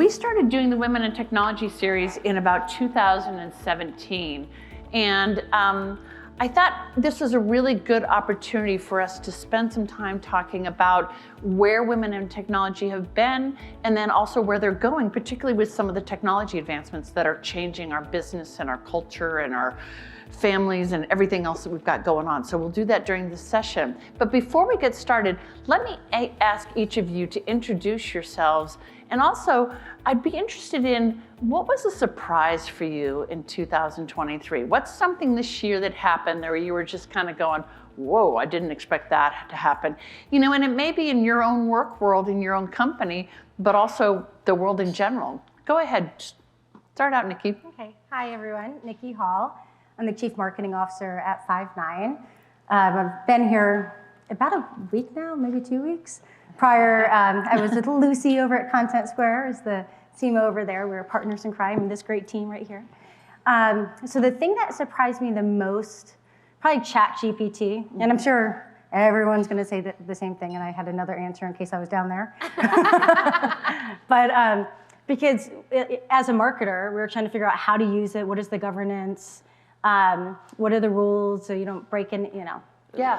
We started doing the Women in Technology series in about 2017. And I thought this was a really good opportunity for us to spend some time talking about where women in technology have been, and then also where they're going, particularly with some of the technology advancements that are changing our business and our culture and our families and everything else that we've got going on. So we'll do that during this session. But before we get started, let me ask each of you to introduce yourselves. And also, I'd be interested in, what was a surprise for you in 2023? What's something this year that happened where you were just kind of going, whoa, I didn't expect that to happen? You know, and it may be in your own work world, in your own company, but also the world in general. Go ahead, start out, Nikki. Okay, hi everyone, Nikki Hall. I'm the Chief Marketing Officer at Five9. I've been here about a week now, maybe 2 weeks. Prior, I was with Lucy over at Content Square as the CMO over there. We're partners in crime, and this great team right here. So the thing that surprised me the most, probably ChatGPT, and I'm sure everyone's going to say the same thing, and I had another answer in case I was down there. But because as a marketer, we were trying to figure out how to use it, what is the governance, what are the rules so you don't break in,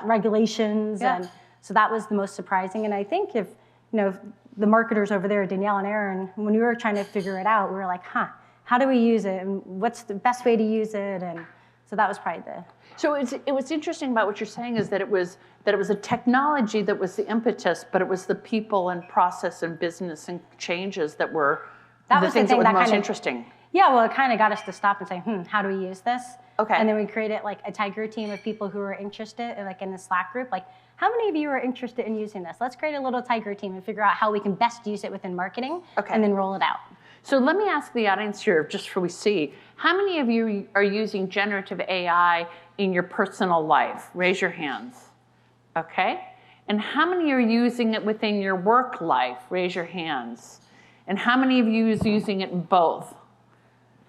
regulations. Yeah. And so that was the most surprising. And I think if the marketers over there, Danielle and Aaron, when we were trying to figure it out, we were like, how do we use it? And what's the best way to use it? And so that was probably the... So what's interesting about what you're saying is that it was a technology that was the impetus, but it was the people and process and business and changes that were the things that were the most interesting. Yeah, well, it kind of got us to stop and say, how do we use this? Okay. And then we created like a tiger team of people who were interested, like in the Slack group, like, how many of you are interested in using this? Let's create a little tiger team and figure out how we can best use it within marketing, and then roll it out. So let me ask the audience here, just so we see, how many of you are using generative AI in your personal life? Raise your hands. Okay. And how many are using it within your work life? Raise your hands. And how many of you is using it in both?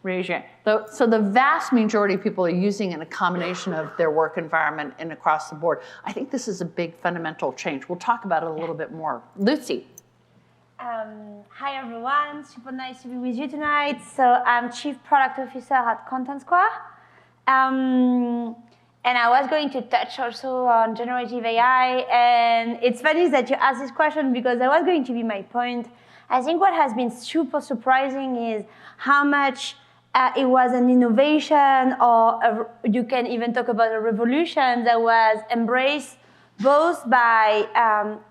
Raise your hand. So the vast majority of people are using it in a combination of their work environment and across the board. I think this is a big fundamental change. We'll talk about it a little bit more. Lucy. Hi everyone, super nice to be with you tonight. So I'm Chief Product Officer at Content Square. And I was going to touch also on generative AI. And it's funny that you asked this question because that was going to be my point. I think what has been super surprising is how much it was an innovation, or you can even talk about a revolution that was embraced both by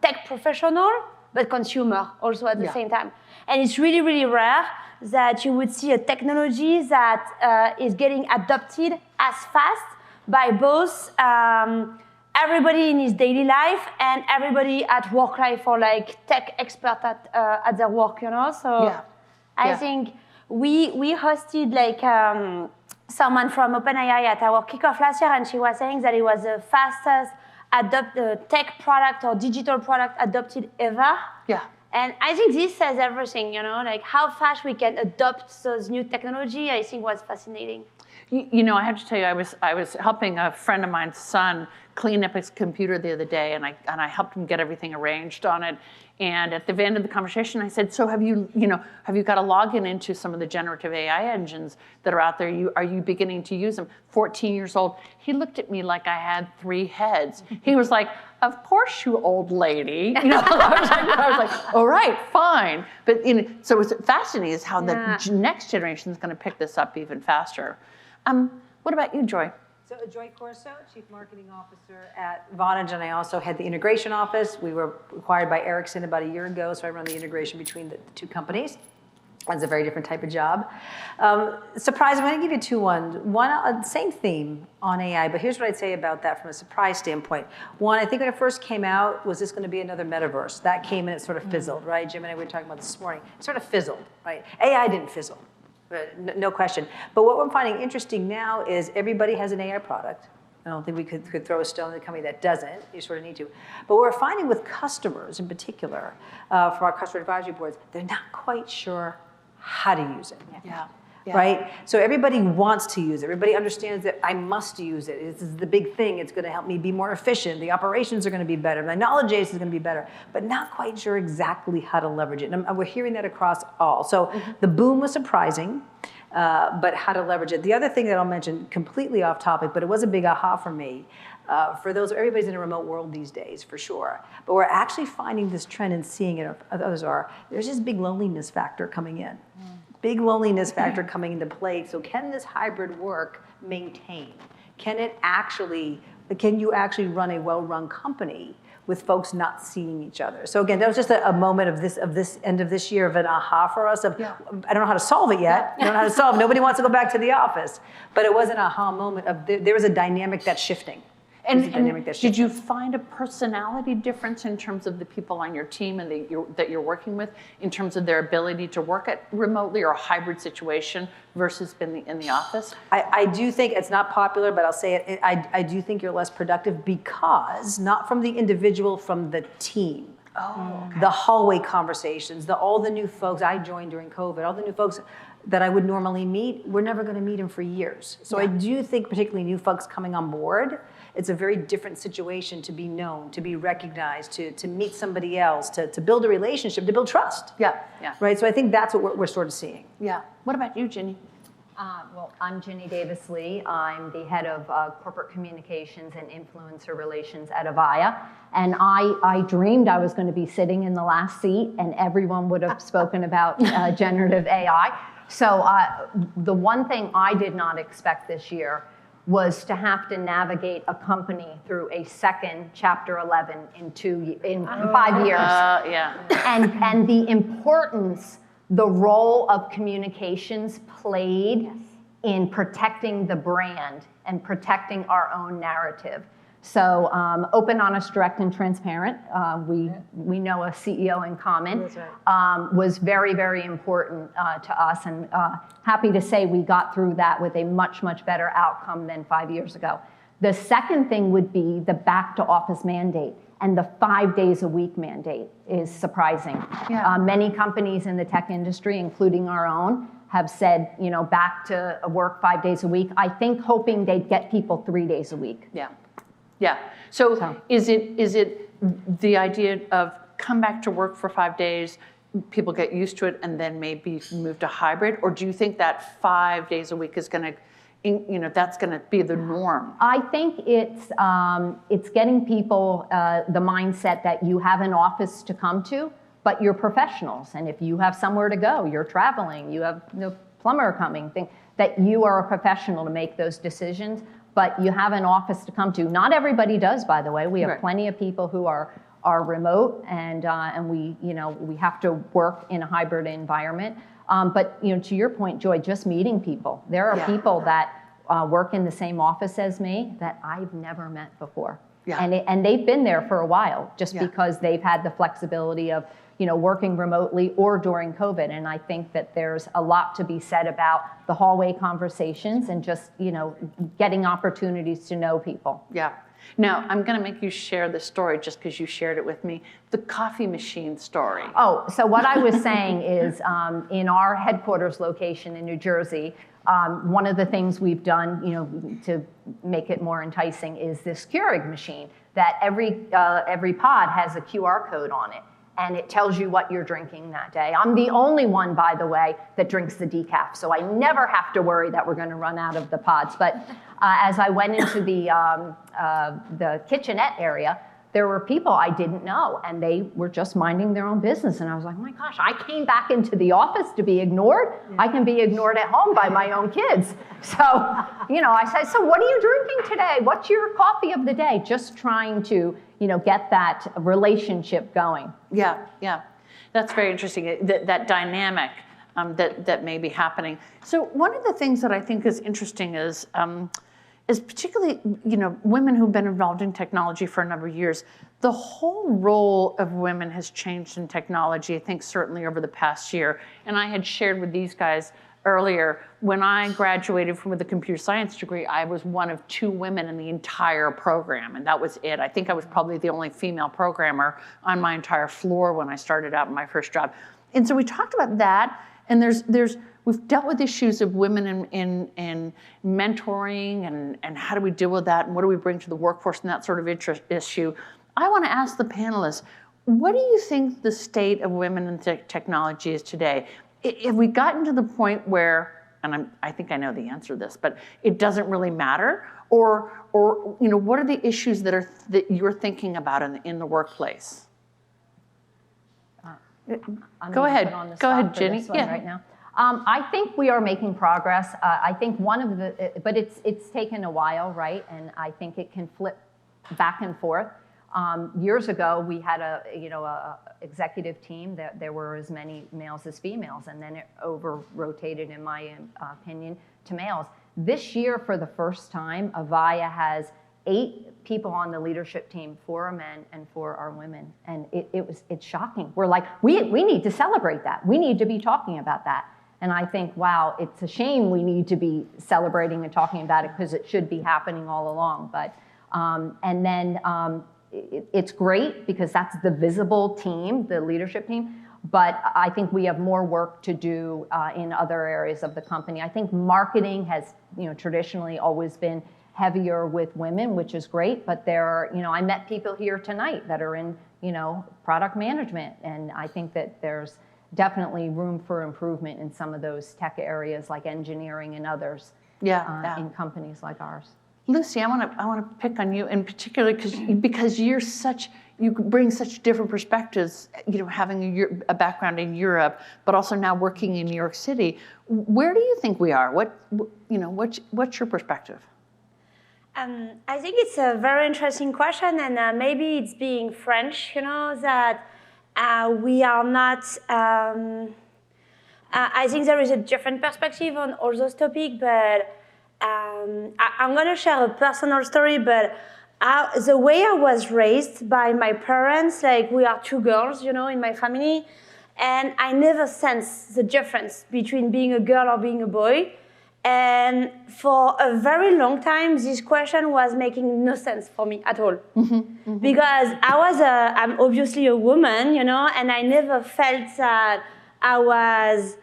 tech professional, but consumer also at the same time. And it's really, really rare that you would see a technology that is getting adopted as fast by both everybody in his daily life and everybody at work life, or like tech expert at their work, So I think we hosted like someone from OpenAI at our kickoff last year, and she was saying that it was the fastest tech product or digital product adopted ever. Yeah. And I think this says everything, like how fast we can adopt those new technology, I think was fascinating. I have to tell you, I was helping a friend of mine's son clean up his computer the other day, and I helped him get everything arranged on it. And at the end of the conversation, I said, "So have you got a login into some of the generative AI engines that are out there? Are you beginning to use them?" 14 years old. He looked at me like I had 3 heads. He was like, "Of course, you old lady." I was like, "All right, fine." But so what's fascinating is how the next generation is going to pick this up even faster. What about you, Joy? So Joy Corso, Chief Marketing Officer at Vonage, and I also head the integration office. We were acquired by Ericsson about a year ago, so I run the integration between the two companies. It's a very different type of job. Surprise, I'm going to give you 2 ones. One, same theme on AI, but here's what I'd say about that from a surprise standpoint. One, I think when it first came out, was this going to be another metaverse? That came and it sort of fizzled, right? Jim and I were talking about this morning. It sort of fizzled, right? AI didn't fizzle. No question. But what we're finding interesting now is everybody has an AI product. I don't think we could throw a stone at a company that doesn't. You sort of need to. But what we're finding with customers in particular, from our customer advisory boards, they're not quite sure how to use it. Yeah. right? So everybody wants to use it. Everybody understands that I must use it. This is the big thing. It's going to help me be more efficient. The operations are going to be better. My knowledge base is going to be better, but not quite sure exactly how to leverage it. And we're hearing that across all. So the boom was surprising. But how to leverage it. The other thing that I'll mention, completely off topic, but it was a big aha for me. For those, everybody's in a remote world these days, for sure. But we're actually finding this trend and seeing it, others are, there's this big loneliness factor coming in. Big loneliness factor coming into play. So can this hybrid work maintain? Can you actually run a well-run company with folks not seeing each other? So again, that was just a moment of this end of this year of an aha for us of, I don't know how to solve it yet. I don't know how to solve it. Nobody wants to go back to the office. But it was an aha moment of there was a dynamic that's shifting. And did you find a personality difference in terms of the people on your team and that you're working with, in terms of their ability to work at remotely or a hybrid situation versus in the office? I do think it's not popular, but I'll say it. I do think you're less productive because not from the individual, from the team. Oh, okay. The hallway conversations, all the new folks I joined during COVID, all the new folks that I would normally meet, we're never going to meet them for years. So I do think, particularly new folks coming on board, it's a very different situation to be known, to be recognized, to meet somebody else, to build a relationship, to build trust. Yeah. Right. So I think that's what we're sort of seeing. Yeah. What about you, Ginny? Well, I'm Ginny Davis-Lee. I'm the head of corporate communications and influencer relations at Avaya. And I dreamed I was going to be sitting in the last seat and everyone would have spoken about generative AI. So the one thing I did not expect this year was to have to navigate a company through a second Chapter 11 in 5 years. And the importance, the role of communications played in protecting the brand and protecting our own narrative. So open, honest, direct, and transparent. We know a CEO in common. Was very, very important to us, and happy to say we got through that with a much, much better outcome than 5 years ago. The second thing would be the back to office mandate, and the 5 days a week mandate is surprising. Many companies in the tech industry, including our own, have said, back to work 5 days a week. I think hoping they'd get people 3 days a week. Yeah. So is it the idea of come back to work for 5 days, people get used to it, and then maybe move to hybrid? Or do you think that 5 days a week is going to, that's going to be the norm? I think it's getting people the mindset that you have an office to come to, but you're professionals, and if you have somewhere to go, you're traveling, you have the plumber coming, that you are a professional to make those decisions. But you have an office to come to. Not everybody does, by the way. We have plenty of people who are remote, and we have to work in a hybrid environment. But to your point, Joy, just meeting people. There are people that work in the same office as me that I've never met before, and they've been there for a while, just because they've had the flexibility of working remotely or during COVID. And I think that there's a lot to be said about the hallway conversations and just, getting opportunities to know people. Yeah. Now, I'm going to make you share the story just because you shared it with me, the coffee machine story. Oh, so what I was saying is in our headquarters location in New Jersey, one of the things we've done, to make it more enticing is this Keurig machine that every pod has a QR code on it. And it tells you what you're drinking that day. I'm the only one, by the way, that drinks the decaf, so I never have to worry that we're going to run out of the pods. But as I went into the kitchenette area, there were people I didn't know, and they were just minding their own business. And I was like, oh my gosh, I came back into the office to be ignored. I can be ignored at home by my own kids. So, I said, so what are you drinking today? What's your coffee of the day? Just trying to, get that relationship going. Yeah. That's very interesting, that dynamic that may be happening. So one of the things that I think is interesting is particularly, women who've been involved in technology for a number of years, the whole role of women has changed in technology, I think certainly over the past year. And I had shared with these guys earlier, when I graduated with a computer science degree, I was one of 2 women in the entire program, and that was it. I think I was probably the only female programmer on my entire floor when I started out in my first job. And so we talked about that, and there's we've dealt with issues of women in mentoring and how do we deal with that and what do we bring to the workforce and that sort of issue. I want to ask the panelists, what do you think the state of women in technology is today? Have we gotten to the point where, and I think I know the answer to this, but it doesn't really matter? Or what are the issues that you're thinking about in the workplace? Go ahead, Ginny. Yeah. Right now. I think we are making progress. I think but it's taken a while, right? And I think it can flip back and forth. Years ago, we had a executive team that there were as many males as females, and then it over-rotated, in my opinion, to males. This year, for the first time, Avaya has 8 people on the leadership team, 4 are men and 4 are women, and it's shocking. We're like, we need to celebrate that. We need to be talking about that. And I think, wow, it's a shame we need to be celebrating and talking about it because it should be happening all along. But it's great because that's the visible team, the leadership team. But I think we have more work to do in other areas of the company. I think marketing has, traditionally always been heavier with women, which is great. But there are, I met people here tonight that are in, product management, and I think that there's definitely room for improvement in some of those tech areas like engineering and others in companies like ours. Lucy, I want to pick on you in particular because you bring such different perspectives, having a background in Europe, but also now working in New York City. Where do you think we are? What's your perspective? I think it's a very interesting question, and maybe it's being French, that we are not. I think there is a different perspective on all those topics, but. I'm going to share a personal story, but the way I was raised by my parents, like we are 2 girls, in my family, and I never sensed the difference between being a girl or being a boy. And for a very long time, this question was making no sense for me at all. Because I'm obviously a woman, and I never felt that I was...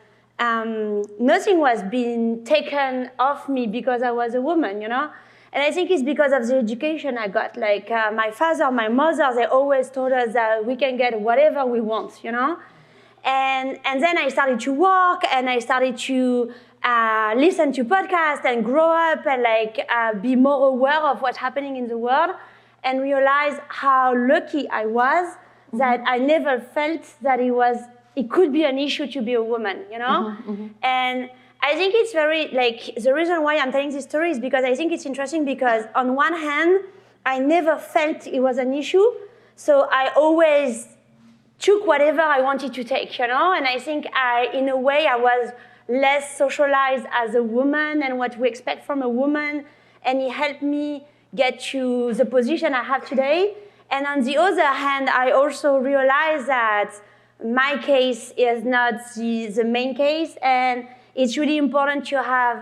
nothing was being taken off me because I was a woman, And I think it's because of the education I got. Like my father, my mother, they always told us that we can get whatever we want, And then I started to work and I started to listen to podcasts and grow up and be more aware of what's happening in the world and realize how lucky I was that I never felt that it could be an issue to be a woman, And I think it's very, the reason why I'm telling this story is because I think it's interesting because on one hand, I never felt it was an issue. So I always took whatever I wanted to take, And I think in a way, I was less socialized as a woman and what we expect from a woman. And it helped me get to the position I have today. And on the other hand, I also realized that my case is not the main case, and it's really important to have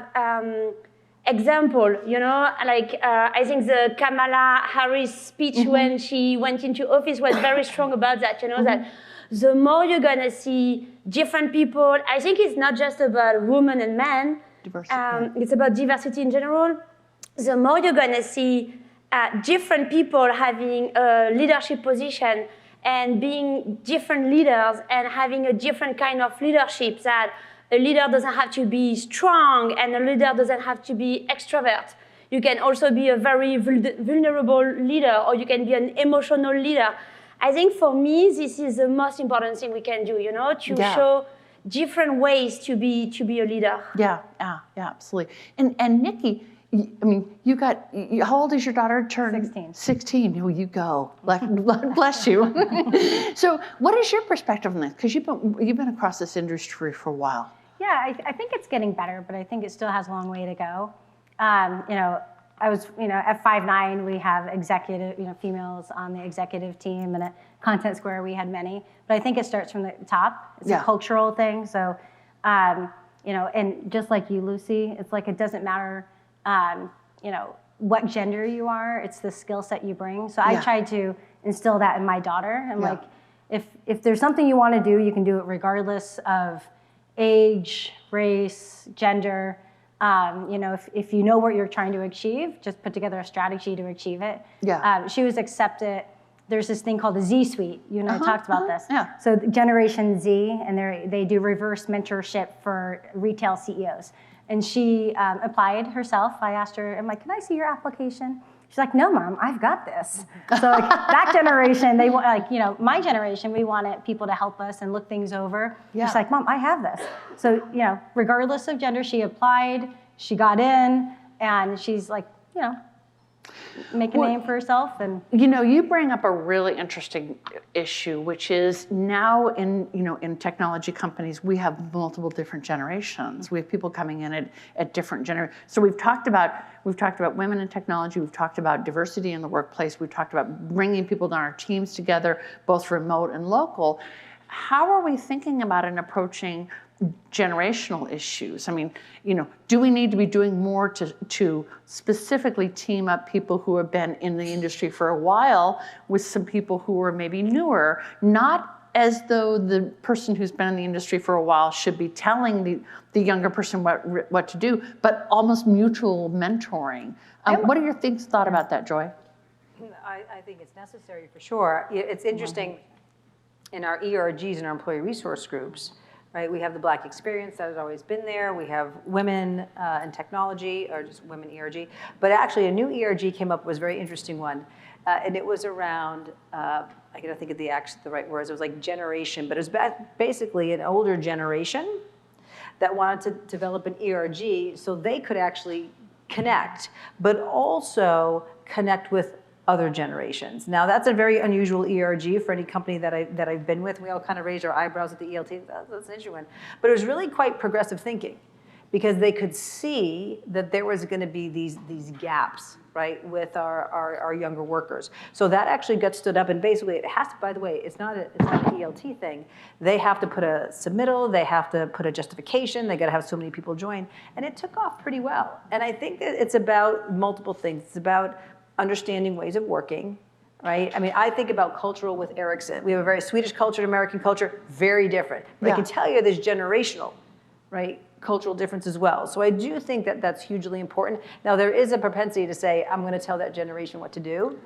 example, I think the Kamala Harris speech when she went into office was very strong about that, that the more you're gonna see different people, I think it's not just about women and men, it's about diversity in general. The more you're gonna see different people having a leadership position and being different leaders and having a different kind of leadership, that a leader doesn't have to be strong and a leader doesn't have to be extrovert. You can also be a very vulnerable leader, or you can be an emotional leader. I think for me, this is the most important thing we can do, to show different ways to be a leader. Yeah, absolutely. And Nikki, how old is your daughter? 16. 16. Oh, you go. Bless you. So, what is your perspective on this? Because you've been across this industry for a while. Yeah, I think it's getting better, but I think it still has a long way to go. I was, at 5'9", we have executive, females on the executive team, and at Content Square we had many. But I think it starts from the top. It's a cultural thing. So, and just like you, Lucy, it's like it doesn't matter. What gender you are, it's the skill set you bring. So I tried to instill that in my daughter. And if there's something you want to do, you can do it regardless of age, race, gender. If you know what you're trying to achieve, just put together a strategy to achieve it. Yeah. She was accepted. There's this thing called the Z Suite. You and I talked about this. Yeah. So Generation Z, and they do reverse mentorship for retail CEOs. And she applied herself. I asked her, I'm like, can I see your application? She's like, no, Mom, I've got this. So like, that generation, they want, my generation, we wanted people to help us and look things over. Yeah. She's like, Mom, I have this. So, regardless of gender, she applied, she got in, and she's like, make a name for herself. And you bring up a really interesting issue, which is now in technology companies, we have multiple different generations. We have people coming in at different generations. So we've talked about women in technology. We've talked about diversity in the workplace. We've talked about bringing people on our teams together, both remote and local. How are we thinking about and approaching generational issues? I mean, do we need to be doing more to specifically team up people who have been in the industry for a while with some people who are maybe newer, not as though the person who's been in the industry for a while should be telling the younger person what to do, but almost mutual mentoring. What are your thought about that, Joy? I think it's necessary for sure. It's interesting in our ERGs and our employee resource groups. Right, we have the Black experience that has always been there. We have women in technology, or just women ERG. But actually, a new ERG came up, was a very interesting one, and it was around. I gotta think of the right words. It was like generation, but it was basically an older generation that wanted to develop an ERG so they could actually connect, but also connect with other generations. Now that's a very unusual ERG for any company that I've been with. We all kind of raised our eyebrows at the ELT. That's an interesting one. But it was really quite progressive thinking, because they could see that there was going to be these gaps, right, with our younger workers. So that actually got stood up, and basically it has to. By the way, it's not an ELT thing. They have to put a submittal. They have to put a justification. They got to have so many people join, and it took off pretty well. And I think that it's about multiple things. It's about understanding ways of working, right? I mean, I think about cultural with Ericsson. We have a very Swedish culture and American culture, very different. But I can tell you there's generational, right, cultural difference as well. So I do think that that's hugely important. Now, there is a propensity to say, I'm going to tell that generation what to do.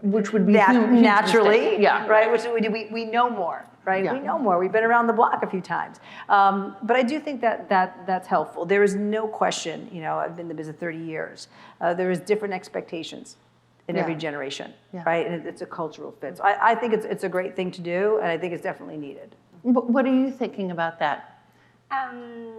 Which would be naturally, yeah, right? Which we know more, right? Yeah. We know more. We've been around the block a few times. But I do think that's helpful. There is no question, I've been in the business 30 years. There is different expectations in every generation, right? And it's a cultural fit. So I think it's a great thing to do, and I think it's definitely needed. What are you thinking about that,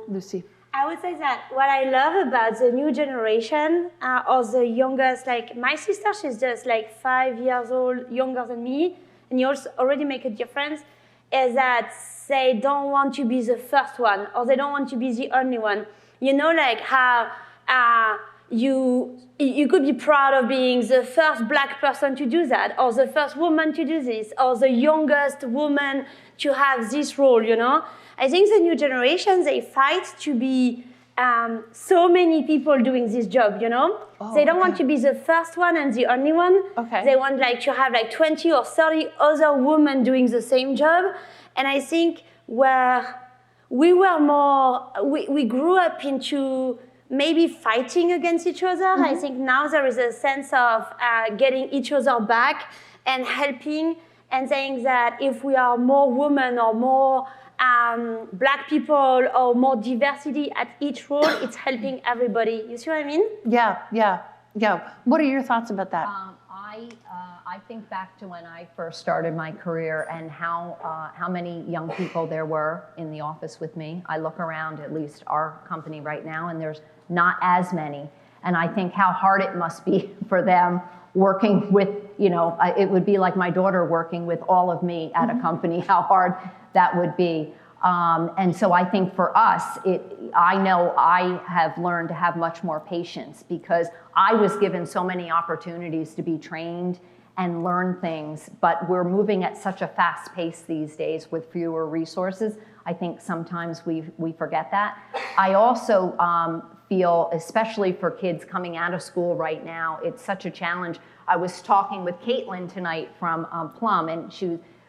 Lucy? I would say that what I love about the new generation or the youngest, like my sister, she's just like 5 years old, younger than me, and you also already make a difference, is that they don't want to be the first one, or they don't want to be the only one. Like how you could be proud of being the first Black person to do that, or the first woman to do this, or the youngest woman to have this role, I think the new generation, they fight to be so many people doing this job, They don't want to be the first one and the only one. Okay. They want to have 20 or 30 other women doing the same job. And I think where we were more, we grew up into maybe fighting against each other. Mm-hmm. I think now there is a sense of getting each other back and helping, and saying that if we are more women or more Black people or more diversity at each role, it's helping everybody. You see what I mean? Yeah. What are your thoughts about that? I think back to when I first started my career and how many young people there were in the office with me. I look around, at least our company right now, and there's not as many. And I think how hard it must be for them working with, it would be like my daughter working with all of me at a company, how hard that would be. And so I think for us, I know I have learned to have much more patience, because I was given so many opportunities to be trained and learn things, but we're moving at such a fast pace these days with fewer resources. I think sometimes we forget that. I also feel, especially for kids coming out of school right now, it's such a challenge. I was talking with Caitlin tonight from Plum, and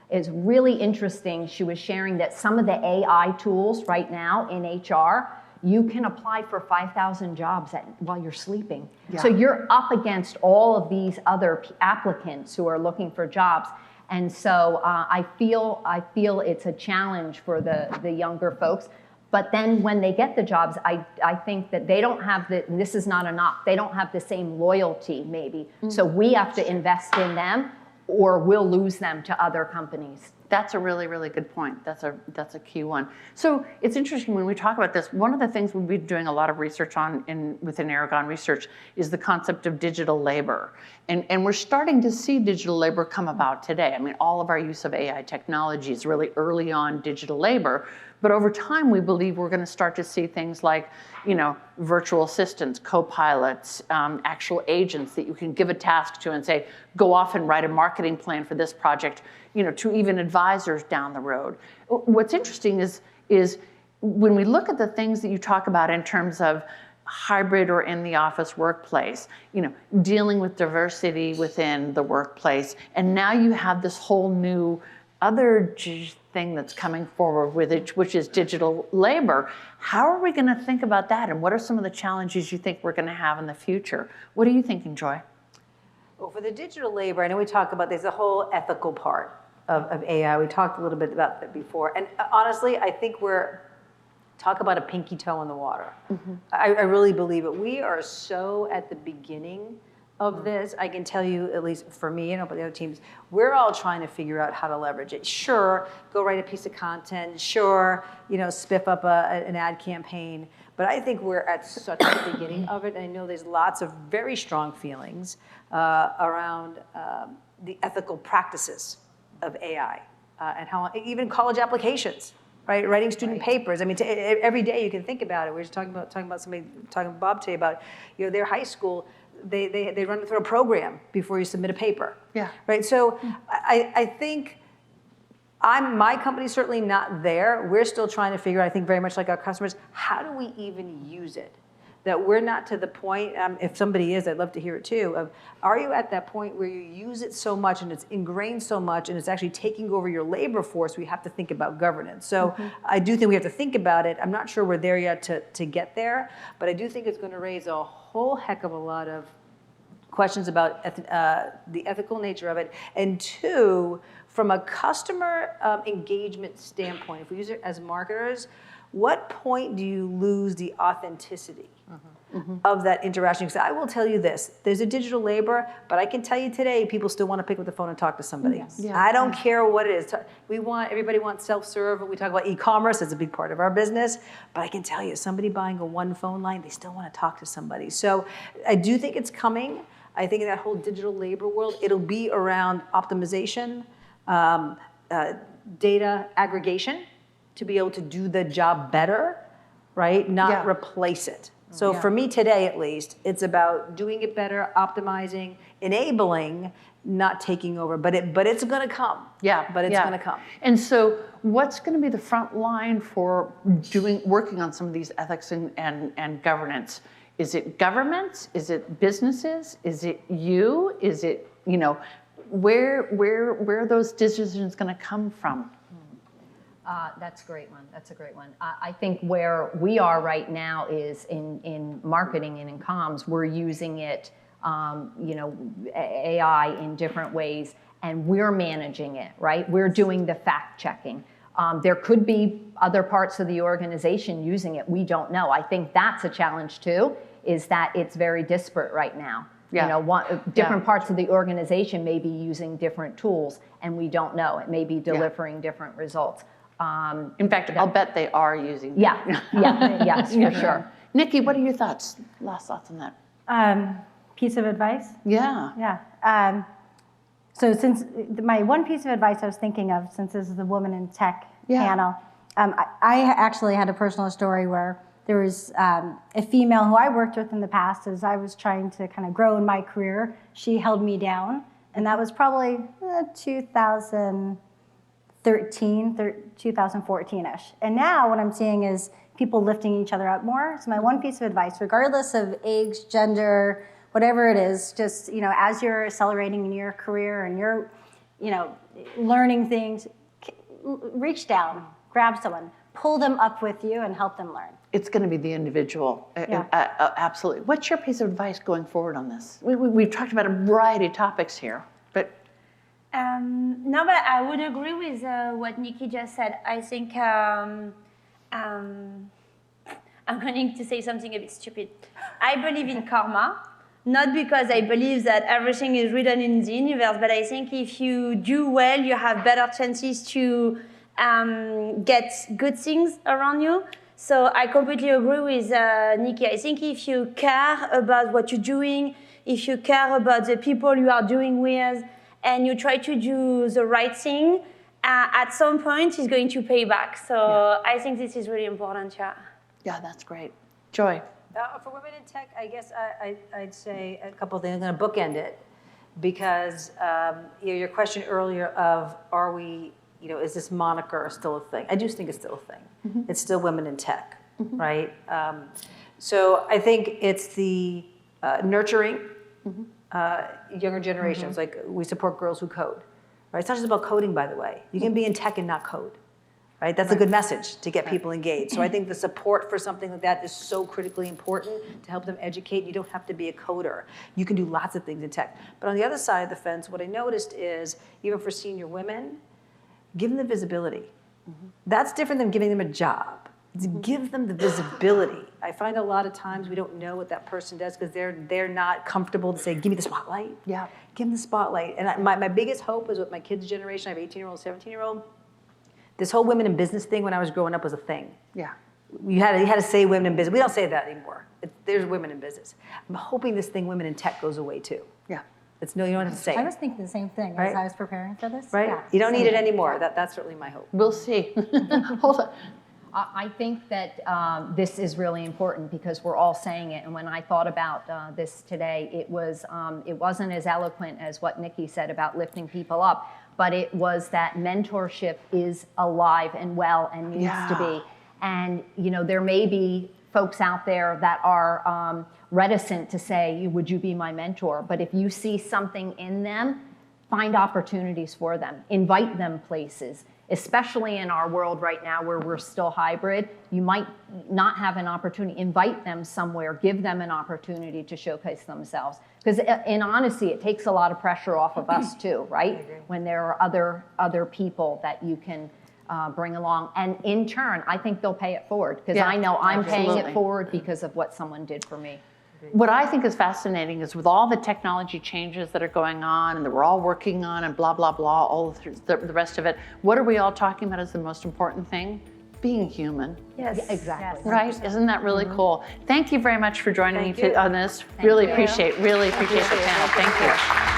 is really interesting. She was sharing that some of the AI tools right now in HR, you can apply for 5,000 jobs while you're sleeping. Yeah. So you're up against all of these other applicants who are looking for jobs. And so I feel it's a challenge for the younger folks. But then when they get the jobs, I think that they don't have this is not a knock, they don't have the same loyalty maybe. So we have to invest in them or we'll lose them to other companies. That's a really, really good point. That's a key one. So it's interesting when we talk about this, one of the things we've been doing a lot of research on within Aragon Research is the concept of digital labor. And we're starting to see digital labor come about today. I mean, all of our use of AI technology is really early on digital labor. But over time, we believe we're going to start to see things like, virtual assistants, co-pilots, actual agents that you can give a task to and say, go off and write a marketing plan for this project, to even advisors down the road. What's interesting is when we look at the things that you talk about in terms of hybrid or in the office workplace, dealing with diversity within the workplace, and now you have this whole new other thing that's coming forward with it, which is digital labor. How are we going to think about that, and what are some of the challenges you think we're going to have in the future? What are you thinking, Joy? Well, for the digital labor, I know we talk about there's a whole ethical part of AI. We talked a little bit about that before, and honestly, I think talk about a pinky toe in the water. Mm-hmm. I really believe it. We are so at the beginning of this. I can tell you, at least for me and the other teams, we're all trying to figure out how to leverage it. Sure, go write a piece of content. Sure, spiff up an ad campaign. But I think we're at such the beginning of it. And I know there's lots of very strong feelings around the ethical practices of AI and how even college applications, right? Writing student papers. I mean, every day you can think about it. We were just talking about somebody talking to Bob today about their high school. They run through a program before you submit a paper. Yeah. Right. So I think my company's certainly not there. We're still trying to figure out, I think very much like our customers, how do we even use it? That we're not to the point, if somebody is, I'd love to hear it too, of are you at that point where you use it so much and it's ingrained so much and it's actually taking over your labor force, we have to think about governance. So I do think we have to think about it. I'm not sure we're there yet to get there, but I do think it's going to raise a whole heck of a lot of questions about the ethical nature of it. And two, from a customer engagement standpoint, if we use it as marketers, what point do you lose the authenticity of that interaction? Because I will tell you this, there's a digital labor, but I can tell you today, people still want to pick up the phone and talk to somebody. Yes. Yeah. I don't care what it is. Everybody wants self-serve. We talk about e-commerce, it's a big part of our business, but I can tell you, somebody buying a one phone line, they still want to talk to somebody. So I do think it's coming. I think in that whole digital labor world, it'll be around optimization, data aggregation, to be able to do the job better, right? Not replace it. So for me today, at least, it's about doing it better, optimizing, enabling, not taking over. But it's going to come. Yeah. But it's going to come. And so, what's going to be the front line for working on some of these ethics and governance? Is it governments? Is it businesses? Is it you? Is it where are those decisions going to come from? That's a great one. That's a great one. I think where we are right now is in marketing and in comms. We're using it, AI in different ways, and we're managing it, right? We're doing the fact checking. There could be other parts of the organization using it. We don't know. I think that's a challenge too, is that it's very disparate right now. Yeah. Different parts of the organization may be using different tools, and we don't know. It may be delivering different results. In fact, I'll bet they are using them. Yes, for sure. Nikki, what are your thoughts? Last thoughts on that? Piece of advice? Yeah. So since my one piece of advice I was thinking of, since this is the Woman in Tech panel, I actually had a personal story where there was a female who I worked with in the past as I was trying to kind of grow in my career. She held me down, and that was probably 2014-ish. And now what I'm seeing is people lifting each other up more. So my one piece of advice, regardless of age, gender, whatever it is, just as you're accelerating in your career and you're learning things, reach down, grab someone, pull them up with you and help them learn. It's going to be the individual. Yeah. Absolutely. What's your piece of advice going forward on this? We've talked about a variety of topics here, but. No, but I would agree with what Nikki just said. I think I'm going to say something a bit stupid. I believe in karma, not because I believe that everything is written in the universe, but I think if you do well, you have better chances to get good things around you. So I completely agree with Nikki. I think if you care about what you're doing, if you care about the people you are doing with, and you try to do the right thing, at some point it's going to pay back. So I think this is really important, yeah. Yeah, that's great. Joy. For women in tech, I guess I'd say a couple of things. I'm going to bookend it because your question earlier of are we, is this moniker still a thing? I do think it's still a thing. Mm-hmm. It's still women in tech, mm-hmm. right? So I think it's the nurturing younger generations. Mm-hmm. Like we support girls who code, right? It's not just about coding, by the way. You can be in tech and not code. Right? That's a good message to get people engaged. So I think the support for something like that is so critically important to help them educate. You don't have to be a coder. You can do lots of things in tech. But on the other side of the fence, what I noticed is, even for senior women, give them the visibility. Mm-hmm. That's different than giving them a job. It's give them the visibility. I find a lot of times we don't know what that person does because they're not comfortable to say, give me the spotlight. Yeah. Give them the spotlight. And my biggest hope is with my kids' generation, I have 18-year-old, 17-year-old, this whole women in business thing when I was growing up was a thing. Yeah. You had to say women in business. We don't say that anymore. There's women in business. I'm hoping this thing, women in tech, goes away too. Yeah. You don't have to say I it. was thinking the same thing Right? as I was preparing for this. Right? Yeah. You don't need it anymore. That's certainly my hope. We'll see. Hold on. I think that this is really important because we're all saying it. And when I thought about this today, it wasn't as eloquent as what Nikki said about lifting people up, but it was that mentorship is alive and well and needs to be. And there may be folks out there that are reticent to say, would you be my mentor? But if you see something in them, find opportunities for them, invite them places. Especially in our world right now where we're still hybrid, you might not have an opportunity. Invite them somewhere, give them an opportunity to showcase themselves. Because in honesty, it takes a lot of pressure off of us too, right? When there are other people that you can bring along. And in turn, I think they'll pay it forward. Because I know I'm paying it forward because of what someone did for me. What I think is fascinating is with all the technology changes that are going on and that we're all working on and blah, blah, blah, all the rest of it, what are we all talking about as the most important thing? Being human. Yes. Yeah, exactly. Yes. Right? Isn't that really cool? Thank you very much for joining me you. on this. Really appreciate the panel. Thank you.